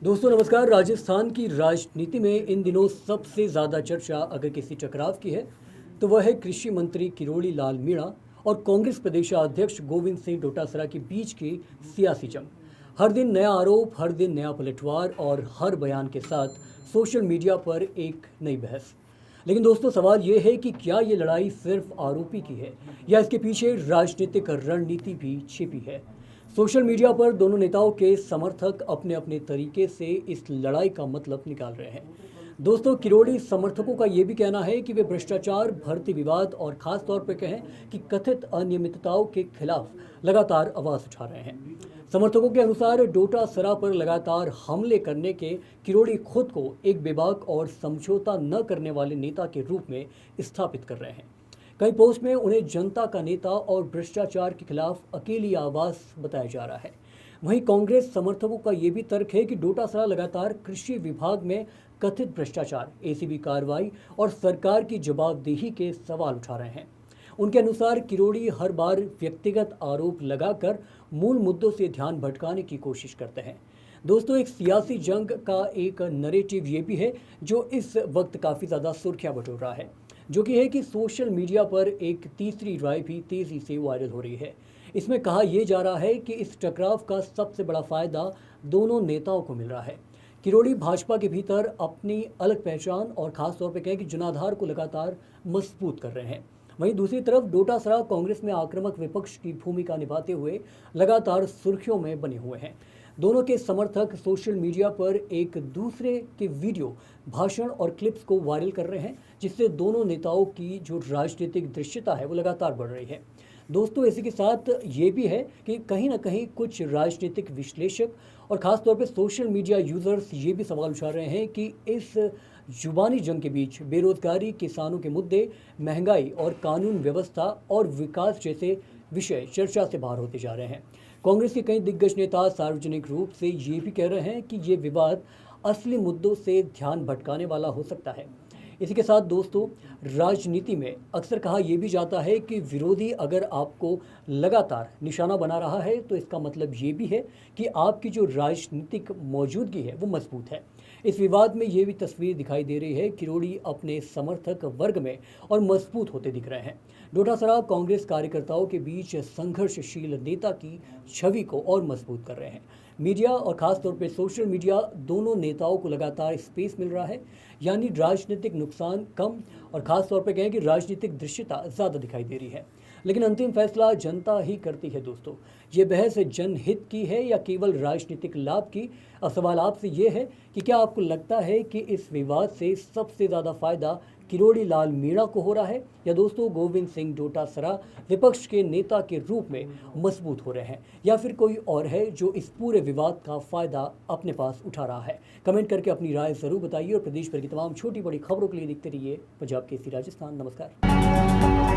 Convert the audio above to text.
दोस्तों नमस्कार। राजस्थान की राजनीति में इन दिनों सबसे ज़्यादा चर्चा अगर किसी टकराव की है तो वह है कृषि मंत्री किरोड़ी लाल मीणा और कांग्रेस प्रदेशाध्यक्ष गोविंद सिंह डोटासरा के बीच की सियासी जंग। हर दिन नया आरोप, हर दिन नया पलटवार और हर बयान के साथ सोशल मीडिया पर एक नई बहस। लेकिन दोस्तों सवाल ये है कि क्या ये लड़ाई सिर्फ आरोपी की है या इसके पीछे राजनीतिक रणनीति भी छिपी है। सोशल मीडिया पर दोनों नेताओं के समर्थक अपने अपने तरीके से इस लड़ाई का मतलब निकाल रहे हैं। दोस्तों किरोड़ी समर्थकों का ये भी कहना है कि वे भ्रष्टाचार, भर्ती विवाद और खास तौर पर कहें कि कथित अनियमितताओं के खिलाफ लगातार आवाज उठा रहे हैं। समर्थकों के अनुसार डोटासरा पर लगातार हमले करने के किरोड़ी खुद को एक बेबाक और समझौता न करने वाले नेता के रूप में स्थापित कर रहे हैं। कई पोस्ट में उन्हें जनता का नेता और भ्रष्टाचार के खिलाफ अकेली आवाज बताया जा रहा है। वहीं कांग्रेस समर्थकों का ये भी तर्क है कि डोटासरा लगातार कृषि विभाग में कथित भ्रष्टाचार, एसीबी कार्रवाई और सरकार की जवाबदेही के सवाल उठा रहे हैं। उनके अनुसार किरोड़ी हर बार व्यक्तिगत आरोप लगाकर मूल मुद्दों से ध्यान भटकाने की कोशिश करते हैं। दोस्तों एक सियासी जंग का एक नरेटिव ये भी है जो इस वक्त काफ़ी ज़्यादा सुर्खियां बटोर रहा है, जो कि है कि सोशल मीडिया पर एक तीसरी राय भी तेज़ी से वायरल हो रही है। इसमें कहा यह जा रहा है कि इस टकराव का सबसे बड़ा फायदा दोनों नेताओं को मिल रहा है। किरोड़ी भाजपा के भीतर अपनी अलग पहचान और खास तौर पर कहें कि जनाधार को लगातार मजबूत कर रहे हैं। वहीं दूसरी तरफ डोटासरा कांग्रेस में आक्रामक विपक्ष की भूमिका निभाते हुए लगातार सुर्खियों में बने हुए हैं। दोनों के समर्थक सोशल मीडिया पर एक दूसरे के वीडियो, भाषण और क्लिप्स को वायरल कर रहे हैं, जिससे दोनों नेताओं की जो राजनीतिक दृश्यता है वो लगातार बढ़ रही है। दोस्तों इसी के साथ ये भी है कि कहीं ना कहीं कुछ राजनीतिक विश्लेषक और ख़ास तौर पे सोशल मीडिया यूज़र्स ये भी सवाल उठा रहे हैं कि इस जुबानी जंग के बीच बेरोजगारी, किसानों के मुद्दे, महंगाई और कानून व्यवस्था और विकास जैसे विषय चर्चा से बाहर होते जा रहे हैं। कांग्रेस के कई दिग्गज नेता सार्वजनिक रूप से ये भी कह रहे हैं कि ये विवाद असली मुद्दों से ध्यान भटकाने वाला हो सकता है। इसी के साथ दोस्तों राजनीति में अक्सर कहा यह भी जाता है कि विरोधी अगर आपको लगातार निशाना बना रहा है तो इसका मतलब ये भी है कि आपकी जो राजनीतिक मौजूदगी है वो मजबूत है। इस विवाद में ये भी तस्वीर दिखाई दे रही है, किरोड़ी अपने समर्थक वर्ग में और मजबूत होते दिख रहे हैं। डोटासरा कांग्रेस कार्यकर्ताओं के बीच संघर्षशील नेता की छवि को और मजबूत कर रहे हैं। मीडिया और खास तौर पे सोशल मीडिया दोनों नेताओं को लगातार स्पेस मिल रहा है, यानी राजनीतिक नुकसान कम और खास तौर पे कहें कि राजनीतिक दृश्यता ज़्यादा दिखाई दे रही है। लेकिन अंतिम फैसला जनता ही करती है। दोस्तों ये बहस जनहित की है या केवल राजनीतिक लाभ की। अब सवाल आपसे ये है कि क्या आपको लगता है कि इस विवाद से सबसे ज़्यादा फायदा किरोड़ी लाल मीणा को हो रहा है या दोस्तों गोविंद सिंह डोटासरा विपक्ष के नेता के रूप में मजबूत हो रहे हैं, या फिर कोई और है जो इस पूरे विवाद का फायदा अपने पास उठा रहा है। कमेंट करके अपनी राय जरूर बताइए और प्रदेश भर की तमाम छोटी बड़ी खबरों के लिए देखते रहिए पंजाब केसरी राजस्थान। नमस्कार।